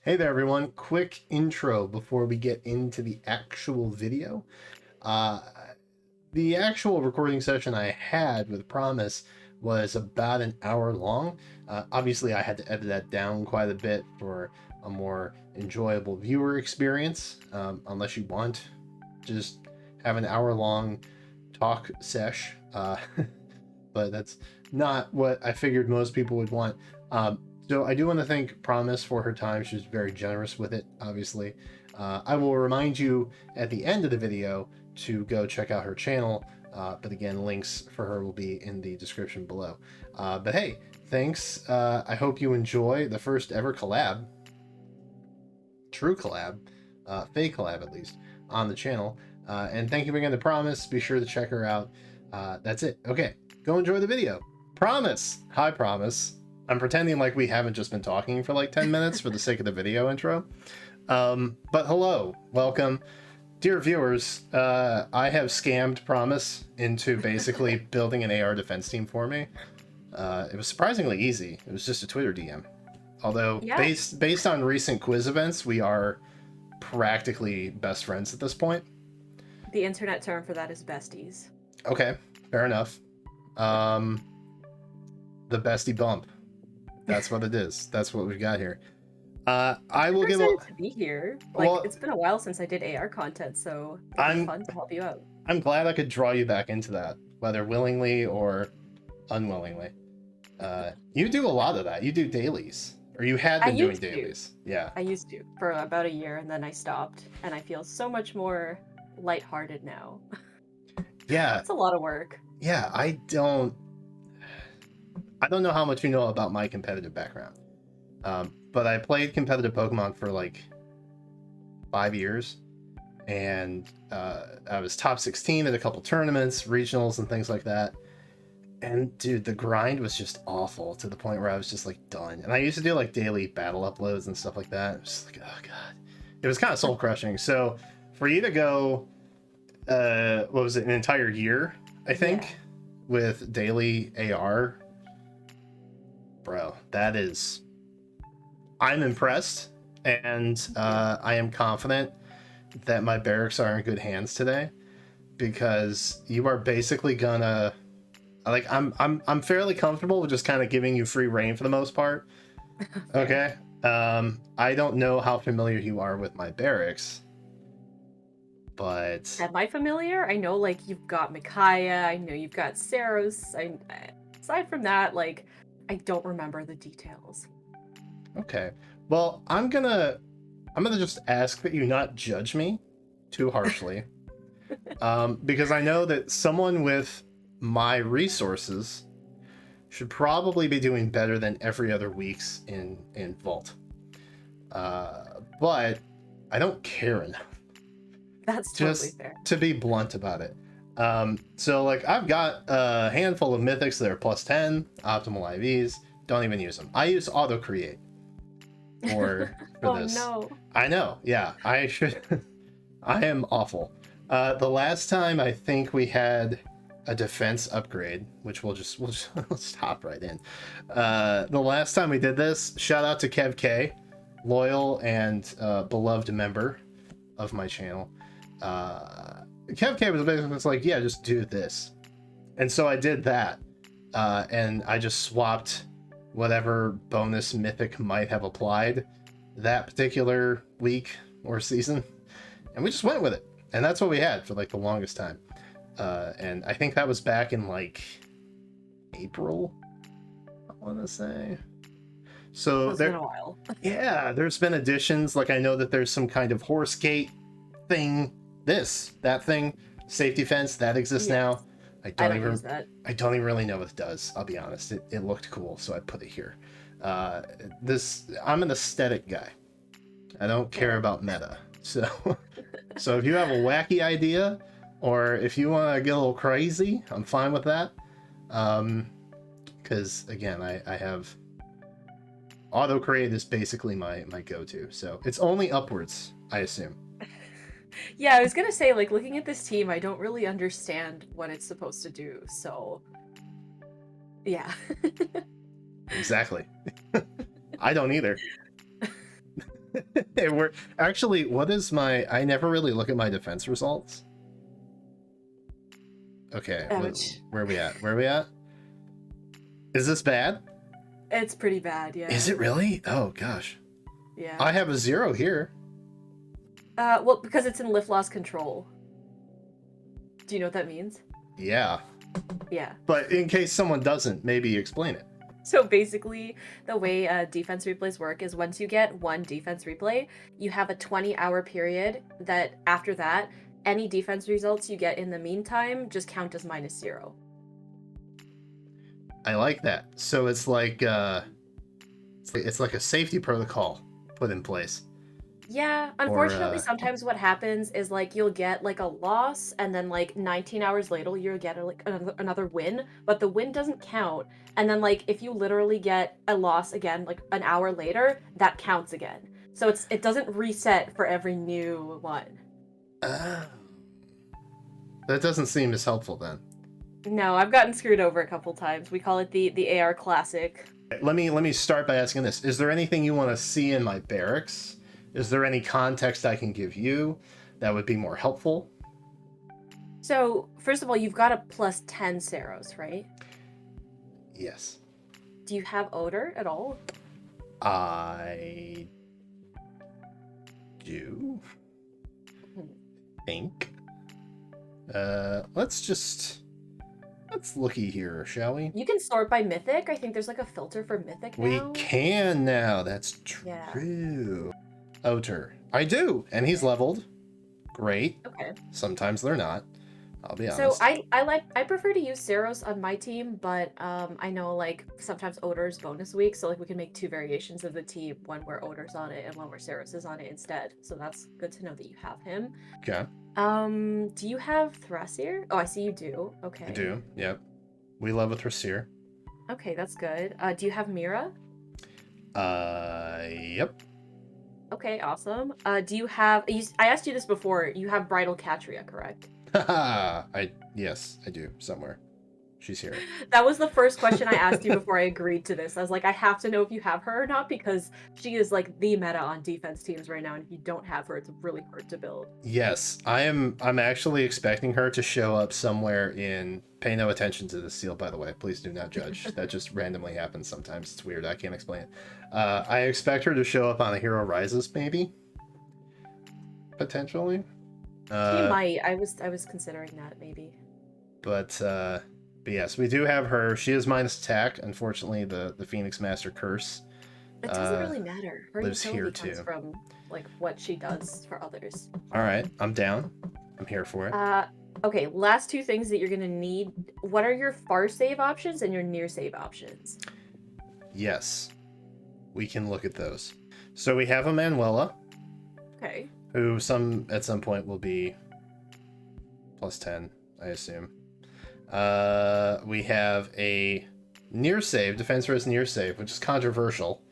Hey there, everyone. Quick intro before we get into the actual video. Uh, the actual recording session I had with Promise was about an hour long. Obviously, I had to edit that down quite a bit for a more enjoyable viewer experience, unless you want just have an hour long talk sesh. But that's not what I figured most people would want. So I do want to thank Promise for her time. She was very generous with it, obviously. I will remind you at the end of the video to go check out her channel. But again, links for her will be in the description below. But hey, thanks. I hope you enjoy the first ever collab, true collab, fake collab at least, on the channel. And thank you again to Promise. Be sure to check her out. That's it. Okay, go enjoy the video. Promise. Hi, Promise. I'm pretending like we haven't just been talking for like 10 minutes for the sake of the video intro. But hello, welcome. Dear viewers, I have scammed Promise into basically building an AR defense team for me. It was surprisingly easy. It was just a Twitter DM. Although, Yeah, based on recent quiz events, we are practically best friends at this point. the internet term for that is besties. Okay, fair enough. Um, the bestie bump. That's what it is. That's what we've got here. I will Super give a excited to be here. Like, well. it's been a while since I did AR content, so it'll be I'm fun to help you out. I'm glad I could draw you back into that, whether willingly or unwillingly. You do a lot of that. You do dailies, or you had I been doing used to. dailies. Yeah. I used to for about a year, and then I stopped, and I feel so much more lighthearted now. Yeah. It's a lot of work. Yeah. I don't know how much you know about my competitive background, but I played competitive Pokemon for like 5 years, and I was top 16 at a couple tournaments, regionals, and things like that. And dude, the grind was just awful to the point where I was just like done. And I used to do like daily battle uploads and stuff like that. It was just like, oh god, it was kind of soul crushing. So for you to go, what was it, an entire year, I think, Yeah. with daily AR, bro, that is, I'm impressed, and I am confident that my barracks are in good hands today, because you are basically gonna, like, I'm fairly comfortable with just kind of giving you free reign for the most part. Fair. Okay. I don't know how familiar you are with my barracks, but Am I familiar? I know, like, you've got Micaiah, I know you've got Saros. Aside from that, like, I don't remember the details. okay. Well, I'm gonna just ask that you not judge me too harshly, because I know that someone with my resources should probably be doing better than every other week's in Vault. But I don't care enough, That's totally just fair. to be blunt about it. So like I've got a handful of mythics that are plus 10, optimal IVs. Don't even use them. I use auto create for Oh this. no. I know. Yeah, I should. I am awful. The last time I think we had a defense upgrade, which we'll just let's hop right in. The last time we did this, shout out to Kev K, loyal and beloved member of my channel. Kev K was basically like, yeah, just do this, and so I did that, and I just swapped whatever bonus mythic might have applied that particular week or season, and we just went with it, and that's what we had for like the longest time. And I think that was back in like April, I want to say. Oh, So it's been there, a while. yeah, there's been additions. Like I know that there's some kind of horse gate thing, that thing, safety fence that exists Yes. now. I I don't don't use even, that. I don't even really know what it does. I'll be honest. It looked cool, so I put it here. Uh, I'm an aesthetic guy. I don't care Fair. about meta. So, so if you have a wacky idea, or if you want to get a little crazy, I'm fine with that. Because again, I have auto create is basically my go-to. So it's only upwards, I assume. Yeah, I was gonna say, like, looking at this team, I don't really understand what it's supposed to do, so yeah. Exactly. I don't either. We're actually, what is my? I never really look at my defense results. Okay, Ouch. where are we at? Where are we at? Is this bad? It's pretty bad, yeah. Is it really? Oh gosh. Yeah. I have a 0 here. Well, because it's in lift loss control. Do you know what that means? Yeah. Yeah. But in case someone doesn't, maybe explain it. So basically, the way defense replays work is once you get one defense replay, you have a 20-hour period that after that, any defense results you get in the meantime just count as -0. I like that. So it's like a safety protocol put in place. Yeah, unfortunately, sometimes what happens is like you'll get like a loss, and then like 19 hours later you'll get another win, but the win doesn't count. And then like if you literally get a loss again, like an hour later, that counts again. So it doesn't reset for every new one. That doesn't seem as helpful then. No, I've gotten screwed over a couple times. We call it the AR classic. Let me start by asking this. Is there anything you want to see in my barracks? Is there any context I can give you that would be more helpful? So, first of all, you've got a +10 Saros, right? Yes. Do you have odor at all? I do think. Let's looky here, shall we? You can sort by mythic. I think there's like a filter for mythic now. We can now. That's true. Yeah. Oter. I do, and he's leveled. Great. Okay. Sometimes they're not. I'll be honest. So I prefer to use Saros on my team, but I know like sometimes Odor's bonus week, so like we can make 2 variations of the team, one where Odor's on it and one where Saros is on it instead. So that's good to know that you have him. Okay. Do you have Thrasir? Oh, I see you do. Okay. I do. Yep. We love a Thrasir. Okay, that's good. Do you have Mira? Yep. Okay, awesome. Do you have? I asked you this before. You have Bridal Catria, correct? Yes, I do somewhere. She's here. That was the first question I asked you before I agreed to this. I was like, I have to know if you have her or not because she is like the meta on defense teams right now, and if you don't have her, it's really hard to build. Yes, I'm actually expecting her to show up somewhere in. Pay no attention to this seal, by the way. Please do not judge. That just randomly happens sometimes. It's weird. I can't explain it. I expect her to show up on a Hero Rises, maybe. Potentially. She might. I was considering that maybe. But yes, we do have her. She is minus attack. Unfortunately, the Phoenix Master curse. It doesn't really matter. Her lives here utility comes too. from like what she does for others. All right, I'm down. I'm here for it. Okay, last 2 things that you're gonna need. What are your far save options and your near save options? Yes, we can look at those. So we have a Manuela. Okay. Who at some point will be +10, I assume. We have a near save, defense res near save, which is controversial.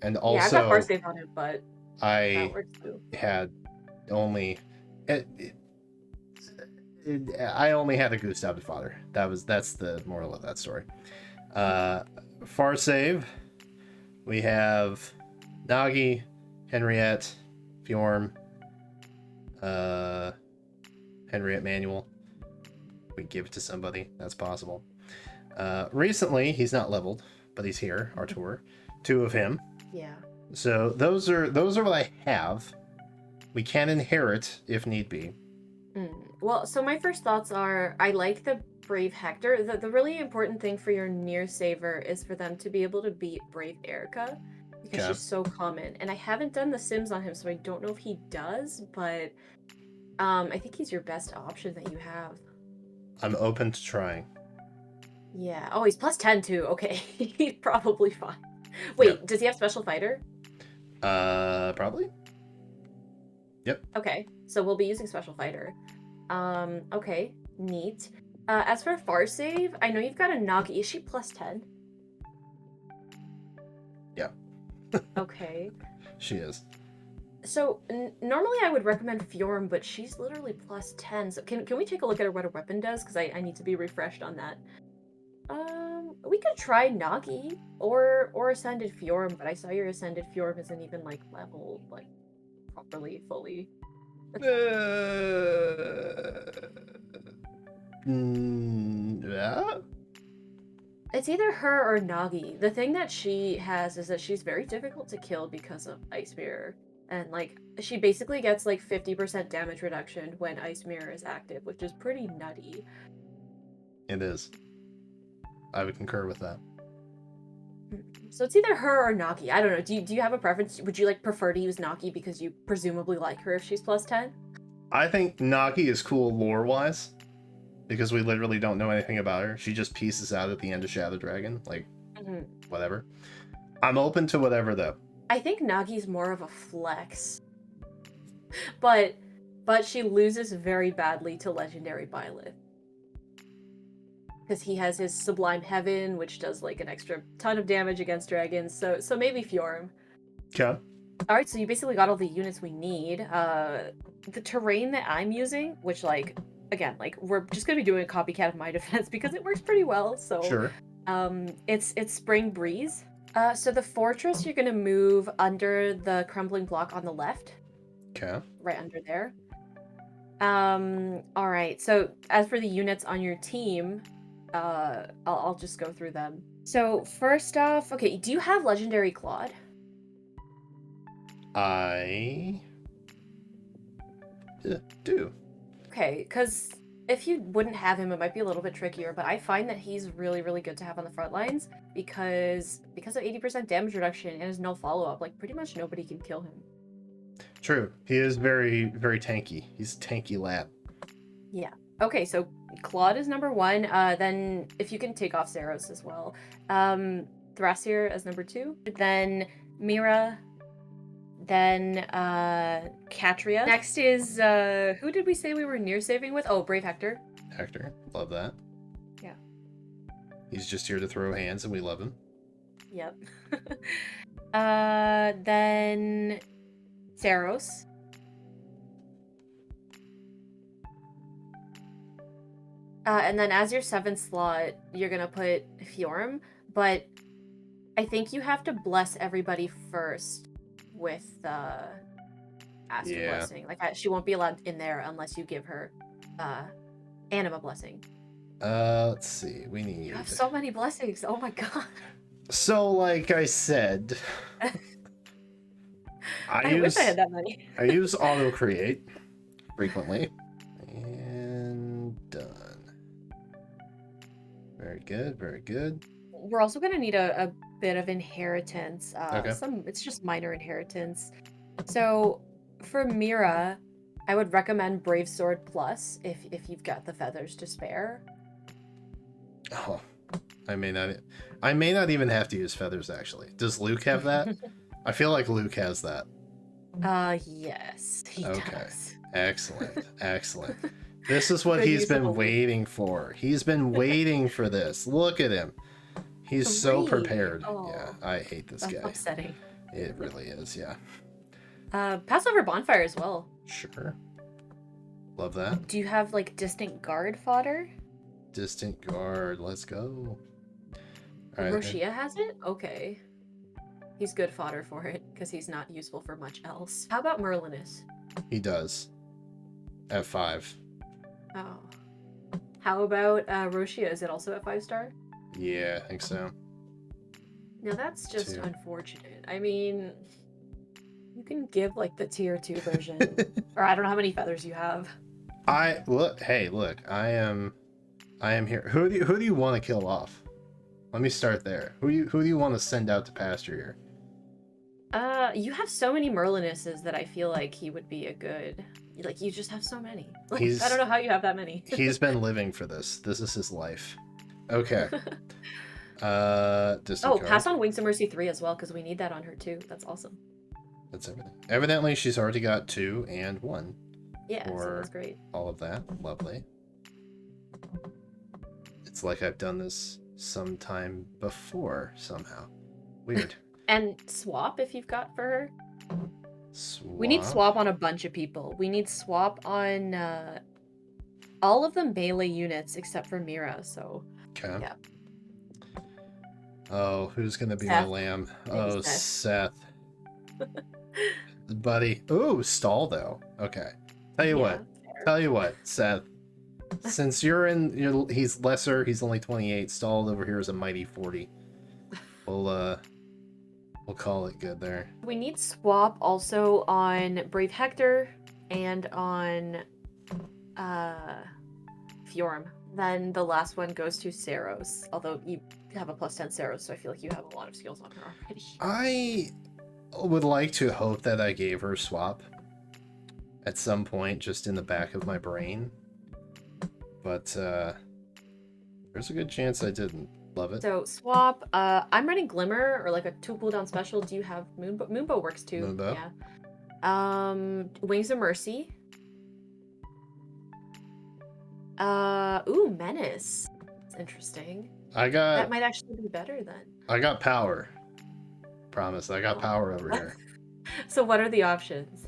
And also, yeah, I've got far save on it, but that works too. Had only I only had a Gustav father. That's the moral of that story. Far save, we have Nagi, Henriette, Fjorm, Henriette Manual. We give it to somebody. That's possible. Recently, he's not leveled, but he's here. Artur, 2 of him. Yeah. So those are what I have. We can inherit if need be. Well, so my first thoughts are I like the Brave Hector. The really important thing for your near saver is for them to be able to beat Brave Erica because she's so common. And I haven't done the Sims on him, so I don't know if he does, but I think he's your best option that you have. I'm open to trying. Yeah. Oh, he's +10 too. Okay. He's probably fine. Wait, does he have Special Fighter? Probably. Yep. Okay, so we'll be using Special Fighter. Okay, neat. As for Far Save, I know you've got a Nagi. Is she +10? Yeah. Okay. She is. So, normally I would recommend Fjorm, but she's literally +10. So can we take a look at what her weapon does? Because I need to be refreshed on that. We could try Nagi or Ascended Fjorm, but I saw your Ascended Fjorm isn't even like leveled like properly, fully. Yeah. It's either her or Nagi. The thing that she has is that she's very difficult to kill because of Ice Mirror. And like she basically gets like 50% damage reduction when Ice Mirror is active, which is pretty nutty. It is. I would concur with that. So it's either her or Nagi. I don't know. Do you have a preference? Would you like prefer to use Nagi because you presumably like her if she's plus 10? I think Nagi is cool lore-wise, because we literally don't know anything about her. She just pieces out at the end of Shadow Dragon, like, whatever. I'm open to whatever, though. I think Nagi's more of a flex. But she loses very badly to Legendary Byleth. Because he has his Sublime Heaven, which does like an extra ton of damage against dragons. So maybe Fjorm. Okay. Alright, so you basically got all the units we need. The terrain that I'm using, which like, again, like we're just gonna be doing a copycat of my defense because it works pretty well. So Sure. it's Spring Breeze. So the fortress you're gonna move under the crumbling block on the left. Okay. Right under there. All right. So as for the units on your team, I'll just go through them. So first off, okay, do you have Legendary Claude? I do. Okay, because if you wouldn't have him, it might be a little bit trickier, but I find that he's really, really good to have on the front lines because of 80% damage reduction and his no follow-up, like pretty much nobody can kill him. True. He is very, very tanky. He's a tanky lad. Yeah. Okay, so Claude is number 1. Then if you can take off Zeros as well. Thrasier as number 2. Then Mira. Then Katria. Next is who did we say we were near saving with? Oh, Brave Hector. Hector. Love that. Yeah. He's just here to throw hands and we love him. Yep. Then Saros. And then as your 7th slot, you're gonna put Fjorm, but I think you have to bless everybody first with Astral Blessing. Like she won't be allowed in there unless you give her Anima Blessing. Let's see. We need. You have so many blessings. Oh my god. So, like I said, I wish I had that many. I use auto create frequently. And done. Very good, very good. We're also gonna need a bit of inheritance. Okay. It's just minor inheritance. So for Mira, I would recommend Brave Sword Plus if you've got the feathers to spare. Oh, I may not even have to use feathers actually. Does Luke have that? I feel like Luke has that. Yes, he does. Excellent. Excellent. This is what he's been waiting for. He's been waiting for this. Look at him. He's so prepared. Oh, yeah, I hate this guy. Upsetting. It really is, yeah. Passover Bonfire as well. Sure. Love that. Do you have like Distant Guard fodder? Distant Guard, let's go. All right, Roshia has it? Okay. He's good fodder for it, because he's not useful for much else. How about Merlinus? He does. At 5. Oh. How about Roshia? Is it also at 5-star? Yeah, I think so. Now that's just unfortunate. I mean, you can give like the tier 2 version. Or I don't know how many feathers you have. Look, I am here. Who do you want to kill off? Let me start there. Who do you want to send out to pasture here? You have so many Merlinuses that I feel like he would be a good. Like you just have so many. Like, I don't know how you have that many. He's been living for this. This is his life. Okay. Pass on Wings of Mercy 3 as well, because we need that on her too. That's awesome. That's everything. Evidently, she's already got 2 and 1. Yeah, so that's great. All of that. Lovely. It's like I've done this sometime before, somehow. Weird. And swap if you've got for her. Swap? We need swap on a bunch of people. We need swap on all of the melee units except for Mira, so... Okay. Yeah. Oh, who's gonna be my Seth. lamb? Maybe Oh, Seth. Seth. Buddy. Ooh, stall though. Okay. Tell you Yeah, what. fair. Tell you what, Seth. Since he's lesser, he's only 28. Stalled over here is a mighty 40. We'll call it good there. We need swap also on Brave Hector and on Fjorm. Then the last one goes to Saros. Although you have a +10 Saros, so I feel like you have a lot of skills on her already. I would like to hope that I gave her swap at some point, just in the back of my brain. But there's a good chance I didn't. Love it. So swap. I'm running Glimmer or like a 2 cooldown special. Do you have Moonbow? Moonbow works too. Moonbow? Yeah. Wings of Mercy. Ooh, Menace. That's interesting. That might actually be better then. I got power. Promise, I got power over here. So what are the options?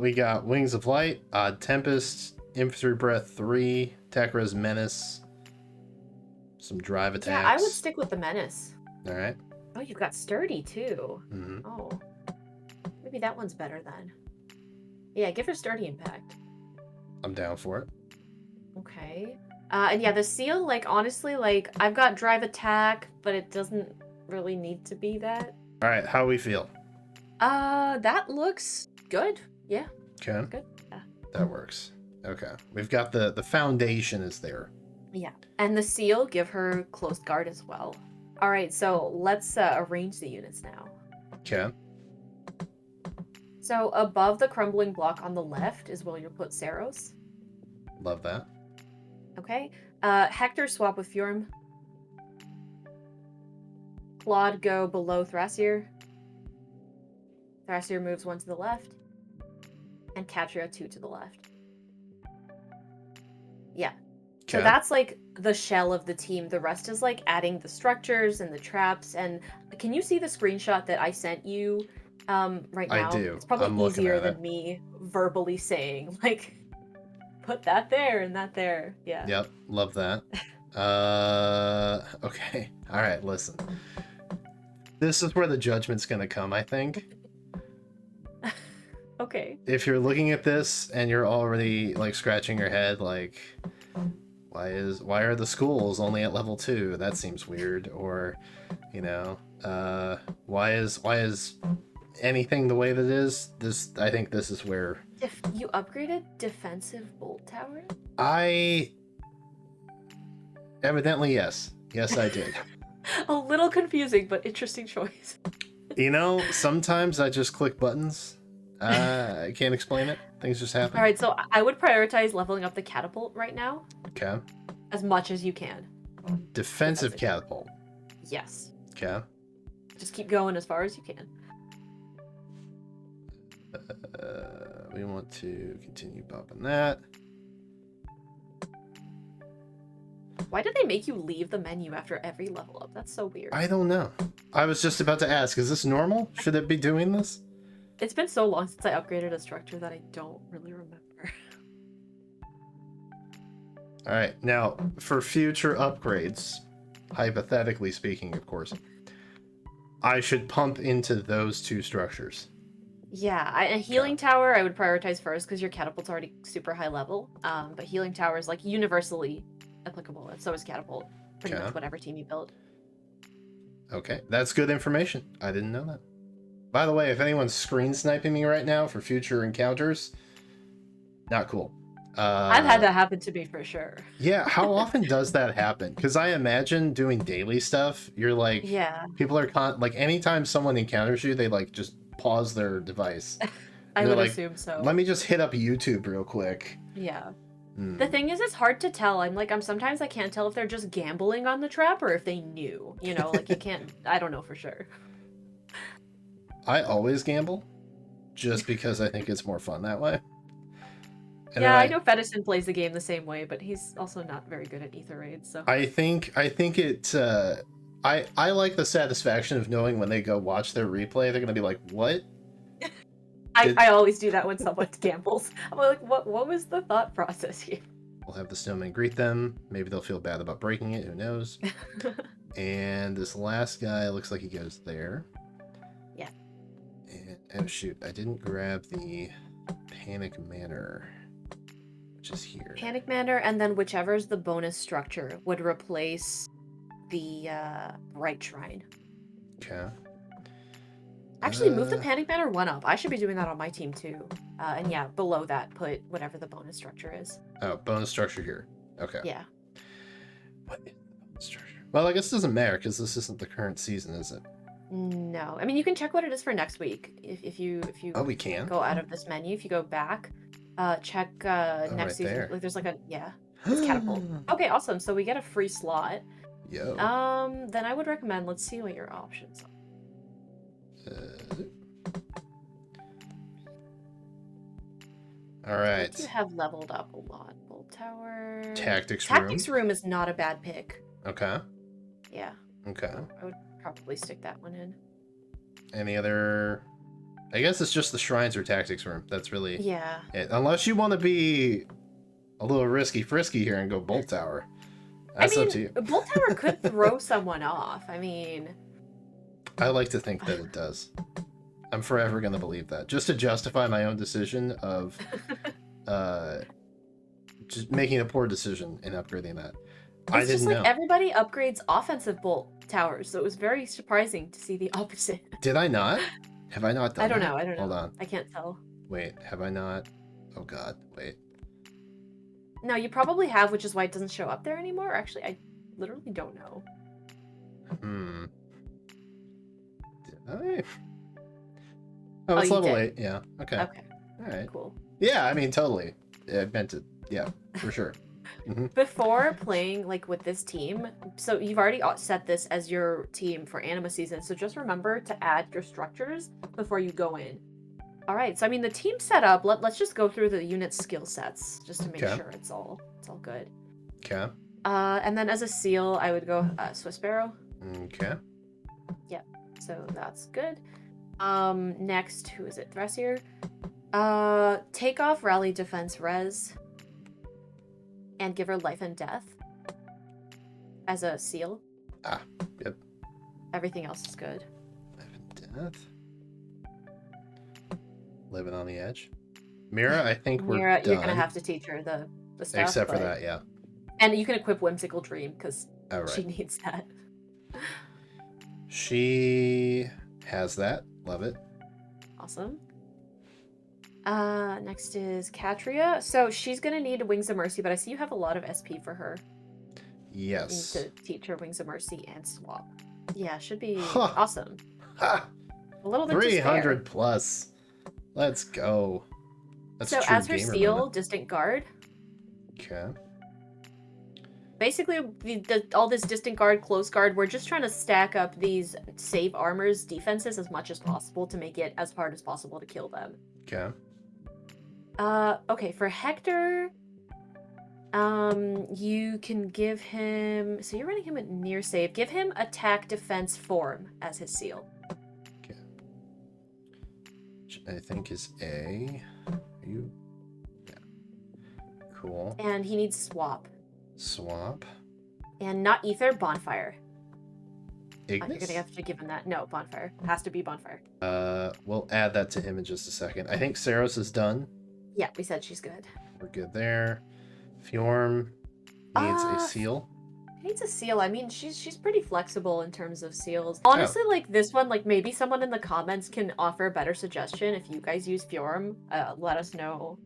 We got Wings of Light, Tempest, Infantry Breath 3, Tech Res Menace, some drive attacks. Yeah, I would stick with the Menace. Alright. Oh, you've got Sturdy too. Mm-hmm. Oh. Maybe that one's better then. Yeah, give her Sturdy Impact. I'm down for it. Okay. And yeah, the seal, like, honestly, like, I've got drive attack, but it doesn't really need to be that. Alright, how we feel? That looks good. Yeah. Okay. Good. Yeah. That works. Okay. We've got the foundation is there. Yeah. And the seal, give her close guard as well. Alright, so let's arrange the units now. Okay. So above the crumbling block on the left is where you'll put Saros. Love that. Okay. Hector swap with Fjorm. Claude go below Thrasier. Thrasier moves 1 to the left. And Catria 2 to the left. Yeah. Okay. So that's like the shell of the team. The rest is like adding the structures and the traps. And can you see the screenshot that I sent you right now? I do. It's probably I'm easier than me verbally saying, like, put that there and that there. Yeah. Yep. Love that. Okay. All right. Listen. This is where the judgment's gonna come, I think. Okay. If you're looking at this and you're already like scratching your head, like, why are the schools only at level 2? That seems weird. Or, you know, why is anything the way that it is? This, I think this is where You upgraded defensive bolt tower? Evidently, yes. Yes, I did. A little confusing, but interesting choice. You know, sometimes I just click buttons. I can't explain it. Things just happen. All right, so I would prioritize leveling up the catapult right now. Okay. As much as you can. Defensive catapult. Yes. Okay. Just keep going as far as you can. We want to continue popping that. Why did they make you leave the menu after every level up? That's so weird. I don't know. I was just about to ask, is this normal? Should it be doing this? It's been so long since I upgraded a structure that I don't really remember. All right. Now, for future upgrades, hypothetically speaking, of course, I should pump into those 2 structures. Yeah, a healing tower I would prioritize first because your catapult's already super high level. But healing tower is like universally applicable, and so is catapult. Pretty much whatever team you build. Okay, that's good information. I didn't know that. By the way, if anyone's screen sniping me right now for future encounters, not cool. I've had that happen to me for sure. Yeah, how often does that happen? Because I imagine doing daily stuff, you're like, yeah, people are like, anytime someone encounters you, they like just pause their device. I would assume so. Let me just hit up YouTube real quick. Yeah. The thing is, it's hard to tell. Sometimes I can't tell if they're just gambling on the trap or if they knew. You know, like you can't. I don't know for sure. I always gamble, just because I think it's more fun that way. And yeah, I know Fedison plays the game the same way, but he's also not very good at ether raids. So I think it. I like the satisfaction of knowing when they go watch their replay, they're gonna be like, "What?" I always do that when someone gambles. I'm like, what was the thought process here? We'll have the snowman greet them. Maybe they'll feel bad about breaking it. Who knows? And this last guy looks like he goes there. Yeah. And, oh shoot, I didn't grab the Panic Manor, which is here. Panic Manor, and then whichever's the bonus structure would replace the Bright Shrine. Okay. Actually, move the Panic Manor one up. I should be doing that on my team too. And yeah, below that, put whatever the bonus structure is. Oh, bonus structure here. Okay. Yeah. What is the bonus structure? Well, I guess it doesn't matter because this isn't the current season, is it? No. I mean, you can check what it is for next week if you Oh, we can go out of this menu. If you go back, check next right season. there. Like, there's like a it's catapult. Okay, awesome. So we get a free slot. Yo. Then I would recommend. Let's see what your options are. All right. You have leveled up a lot. Bolt Tower. Tactics room is not a bad pick. Okay. Yeah. Okay. I would probably stick that one in. Any other? I guess it's just the shrines or tactics room. That's really it. Unless you want to be a little risky frisky here and go Bolt Tower. That's up to you. Bolt Tower could throw someone off. I mean, I like to think that it does. I'm forever going to believe that. Just to justify my own decision of just making a poor decision and upgrading that. I didn't know. Everybody upgrades offensive Bolt Towers, so it was very surprising to see the opposite. Did I not? Have I not done I don't that? know. Hold on. I can't tell. Wait, have I not? Oh god, wait. No, you probably have, which is why it doesn't show up there anymore. Actually, I literally don't know. Did I? Oh, it's level 8. Yeah. Okay. Okay. All right. Cool. Yeah, I mean, totally. I meant it. Yeah, for sure. Before playing like with this team, so you've already set this as your team for anima season, so just remember to add your structures before you go in. All right, so I mean the team setup, let's just go through the unit skill sets just to make sure it's all good. Okay. And then as a seal, I would go Swiss Sparrow. Okay. Yep. So that's good. Next, who is it? Thressier. Take off rally defense res. And give her life and death as a seal. Ah, yep. Everything else is good. Life and death. Living on the edge. Mira, I think we're done. You're gonna have to teach her the stuff. Except for that, yeah. And you can equip Whimsical Dream because right. she needs that. She has that. Love it. Awesome. Next is Katria. So she's gonna need Wings of Mercy, but I see you have a lot of SP for her. Yes. You need to teach her Wings of Mercy and swap. Yeah, should be awesome. Ha! A little bit 300 plus. Let's go. That's so as her seal, moment. Distant Guard. Okay. Basically, all this Distant Guard, Close Guard, we're just trying to stack up these save armors defenses as much as possible to make it as hard as possible to kill them. Okay. Okay, for Hector, you can give him, so you're running him at near save. Give him attack defense form as his seal. Okay. Which I think is A. Are you? Yeah. Cool. And he needs swap. Swap. And not ether, bonfire. Ignis? You're gonna have to give him that. No, bonfire. It has to be bonfire. We'll add that to him in just a second. I think Saros is done. Yeah, we said she's good. We're good there. Fjorm needs a seal. Needs a seal. I mean, she's pretty flexible in terms of seals. Honestly, like this one, like maybe someone in the comments can offer a better suggestion. If you guys use Fjorm, let us know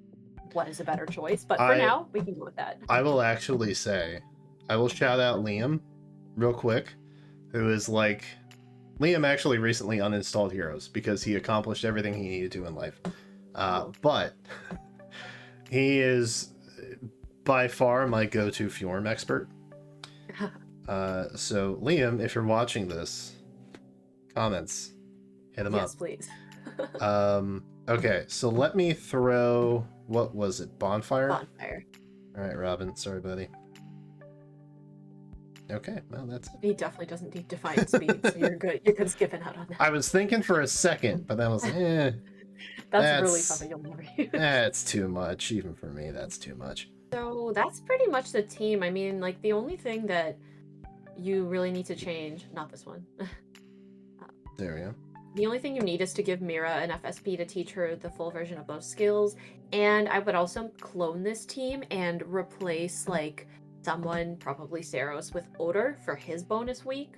what is a better choice. But for now, we can go with that. I will actually say, I will shout out Liam real quick, who is like, Liam actually recently uninstalled Heroes because he accomplished everything he needed to in life. But he is by far my go-to Fjorm expert. So Liam, if you're watching this, comments, hit him up. Yes, please. Okay, so let me throw, what was it, bonfire? Bonfire. All right, Robin, sorry, buddy. Okay, well, that's it. He definitely doesn't need Defiant Speed, so you're good. You're good skipping out on that. I was thinking for a second, but then I was like, That's really something you'll never use. That's too much. Even for me, that's too much. So that's pretty much the team. I mean, like the only thing that you really need to change, not this one. There we go. The only thing you need is to give Mira enough SP to teach her the full version of those skills. And I would also clone this team and replace like someone, probably Saros, with Odor for his bonus week.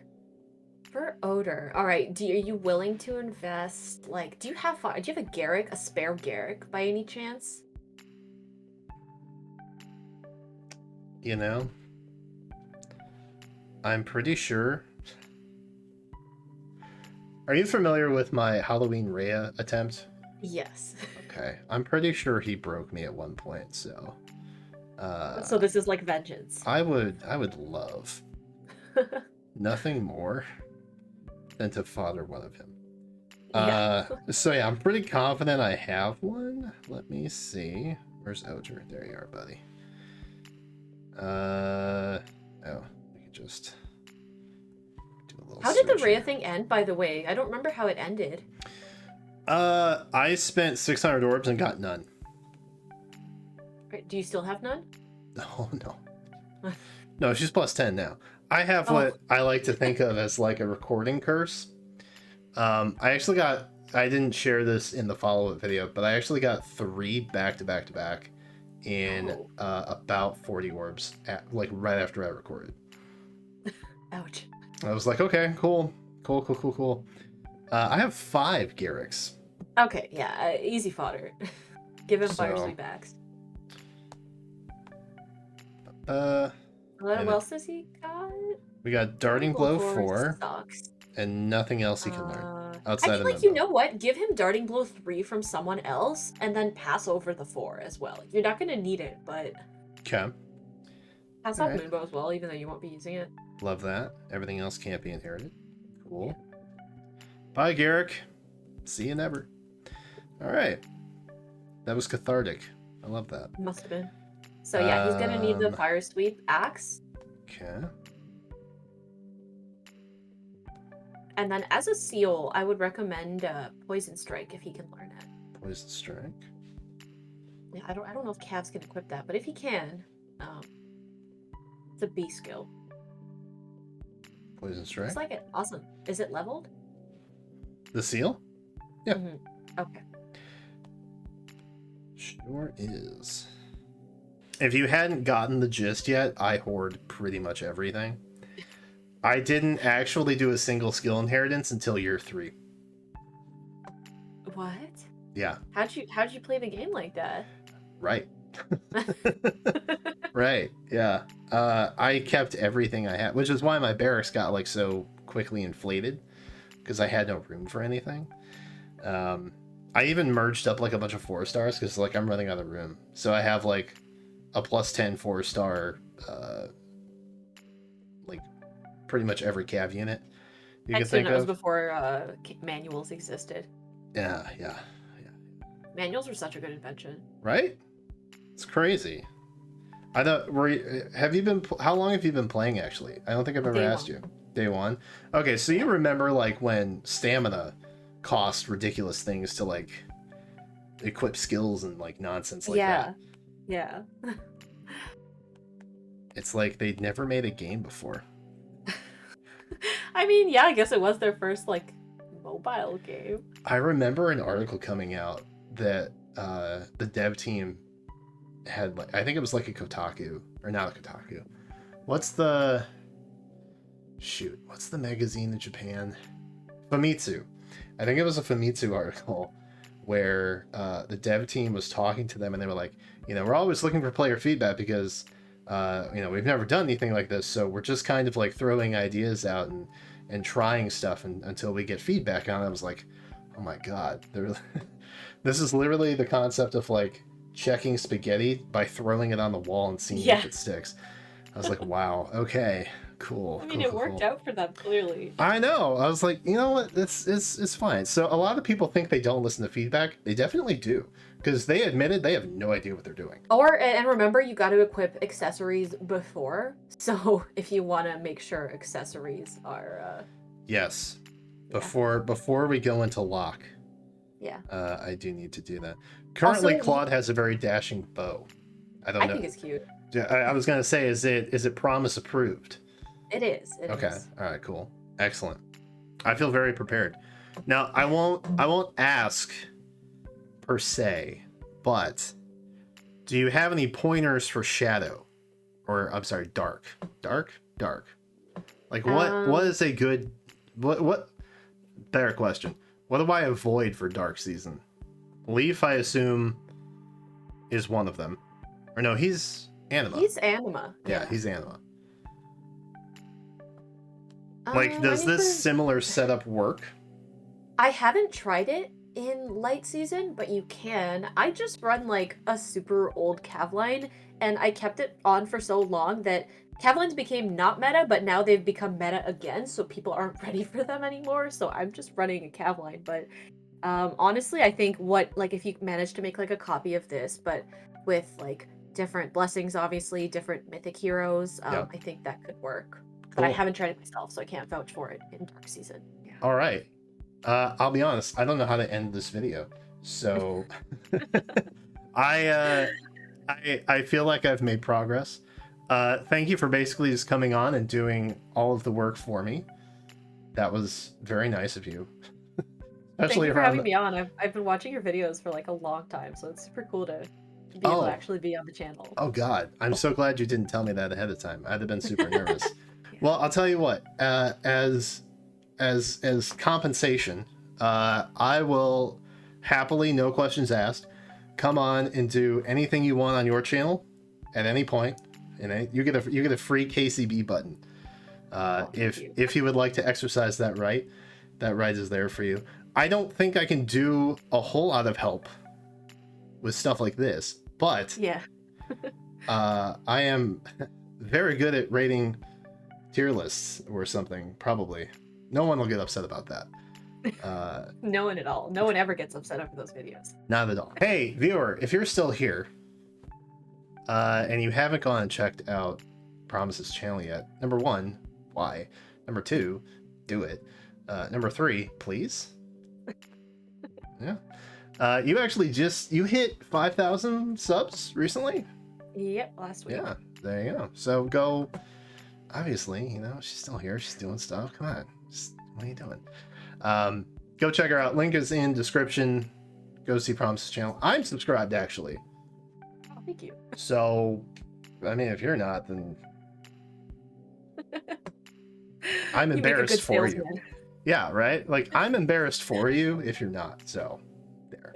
For Odor. Alright, are you willing to invest like do you have a Garrick, a spare Garrick by any chance? You know, I'm pretty sure. Are you familiar with my Halloween Rhea attempt? Yes. Okay, I'm pretty sure he broke me at one point, so So this is like vengeance. I would love nothing more than to father one of him. Yeah. So yeah, I'm pretty confident I have one. Let me see. Where's Oger? There you are, buddy. Oh, we can just do a little How did the switch Rhea here. thing end, by the way? I don't remember how it ended. I spent 600 orbs and got none. Right, do you still have none? Oh no. No, she's plus 10 now. I have what I like to think of as like a recording curse. I didn't share this in the follow-up video, but I actually got 3 back to back to back in about 40 orbs like right after I recorded. Ouch. I was like, okay, cool. I have 5 Garricks. Okay, yeah, easy fodder. Give him fire So, sweetbacks. And What else has he got? we got Darting Blow 4 sucks. and nothing else he can learn I outside mean, of like, you Mimbo. know what? Give him Darting Blow 3 from someone else, and then pass over the 4 as well. You're not gonna need it, but Okay. pass off Moonbow as well, even though you won't be using it. Love that. Everything else can't be inherited. Cool. Bye, Garrick. See you never. All right. That was cathartic. I love that. Must have been. So yeah, he's gonna need the Fire Sweep Axe. Okay. And then as a seal, I would recommend Poison Strike if he can learn it. Poison Strike. Yeah, I don't know if Cavs can equip that, but if he can, it's a B skill. Poison Strike. Looks like it. Awesome. Is it leveled? The seal? Yeah. Okay. Sure is. If you hadn't gotten the gist yet, I hoard pretty much everything. I didn't actually do a single skill inheritance until year 3. What? Yeah. How'd you play the game like that? Right. Right. Yeah. I kept everything I had, which is why my barracks got like so quickly inflated, because I had no room for anything. I even merged up like a bunch of 4-stars because like I'm running out of room. So I have like a plus 10 4-star, like pretty much every cav unit you can think That was of. before manuals existed. Yeah. Manuals were such a good invention. Right? It's crazy. I thought, how long have you been playing actually? I don't think I've ever asked you. Day 1? Okay, so you remember like when stamina cost ridiculous things to like equip skills and like nonsense like that. Yeah. It's like they'd never made a game before. I mean, yeah, I guess it was their first like mobile game. I remember an article coming out that the dev team had like, I think it was like a Kotaku, or not a Kotaku. What's the magazine in Japan? Famitsu. I think it was a Famitsu article where the dev team was talking to them and they were like, we're always looking for player feedback because we've never done anything like this, so we're just kind of like throwing ideas out and trying stuff until we get feedback on it. I was like, oh my god, this is literally the concept of like checking spaghetti by throwing it on the wall and seeing if it sticks. I was like, wow, okay, cool. I mean, it worked out for them, clearly. I know. I was like, you know what? It's fine. So a lot of people think they don't listen to feedback. They definitely do, because they admitted they have no idea what they're doing. And remember, you got to equip accessories before. So if you want to make sure accessories are. Yes. Before we go into lock. Yeah. I do need to do that. Currently, Also, Claude has a very dashing bow. I don't I know. think it's cute. I was gonna say, is it Promise approved? It is. It Okay. is. All right. Cool. Excellent. I feel very prepared. Now I won't ask per se, but do you have any pointers for Shadow, or I'm sorry, Dark? Dark. Like what is a good what? Better question. What do I avoid for Dark Season? Leaf, I assume, is one of them. Or no, he's Anima. He's Anima. Yeah, he's Anima. I Like, does mean, this similar setup work? I haven't tried it in light season, but you can. I just run like a super old Cavline, and I kept it on for so long that Cavlines became not meta, but now they've become meta again, so people aren't ready for them anymore. So I'm just running a Cavline. But honestly, I think if you manage to make like a copy of this, but with like different blessings, obviously different mythic heroes, Yep. I think that could work. But I Cool. haven't tried it myself, so I can't vouch for it in dark season. Yeah. All right. I'll be honest. I don't know how to end this video, so I feel like I've made progress. Thank you for basically just coming on and doing all of the work for me. That was very nice of you. Thank you for having me on. I've been watching your videos for like a long time, so it's super cool to be able to actually be on the channel. Oh God, I'm so glad you didn't tell me that ahead of time. I'd have been super nervous. Yeah. Well, I'll tell you what. As compensation, I will happily, no questions asked, come on and do anything you want on your channel at any point, and you get a free KCB button. If you would like to exercise that right is there for you. I don't think I can do a whole lot of help with stuff like this, but yeah, I am very good at rating tier lists or something. Probably no one will get upset about that. no one at all. No one ever gets upset over those videos. Not at all. Hey viewer, if you're still here and you haven't gone and checked out Promise's channel yet, number 1, why? Number 2, do it. Number 3, please. Yeah. You actually you hit 5,000 subs recently? Yep, last week. Yeah, there you go. So go, obviously, she's still here. She's doing stuff. Come on. What are you doing? Go check her out. Link is in description. Go see Promise's channel. I'm subscribed, actually. Oh, thank you. So, I mean, if you're not, then I'm embarrassed for you. Yeah, right? Like, I'm embarrassed for you if you're not. So, there.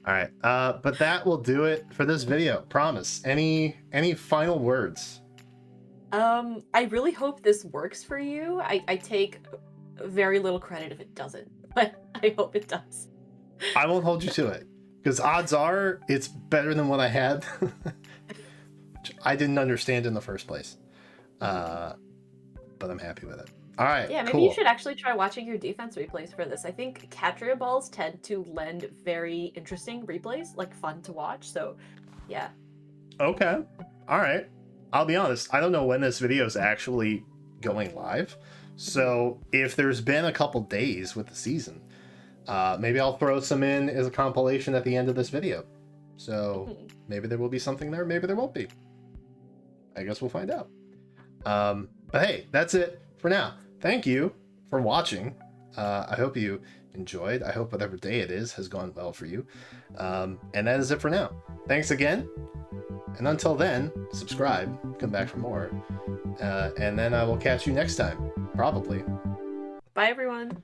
All right. But that will do it for this video. Promise. Any final words? I really hope this works for you. I take very little credit if it doesn't, but I hope it does. I won't hold you to it, because odds are it's better than what I had, which I didn't understand in the first place. But I'm happy with it. All right. Yeah, maybe cool. You should actually try watching your defense replays for this. I think Catria balls tend to lend very interesting replays, like fun to watch. So, yeah. Okay. All right. I'll be honest. I don't know when this video is actually going live. So if there's been a couple days with the season, maybe I'll throw some in as a compilation at the end of this video. So maybe there will be something there. Maybe there won't be. I guess we'll find out. But hey, that's it for now. Thank you for watching. I hope you enjoyed. I hope whatever day it is has gone well for you. And that is it for now. Thanks again. And until then, subscribe, come back for more. And then I will catch you next time, probably. Bye, everyone.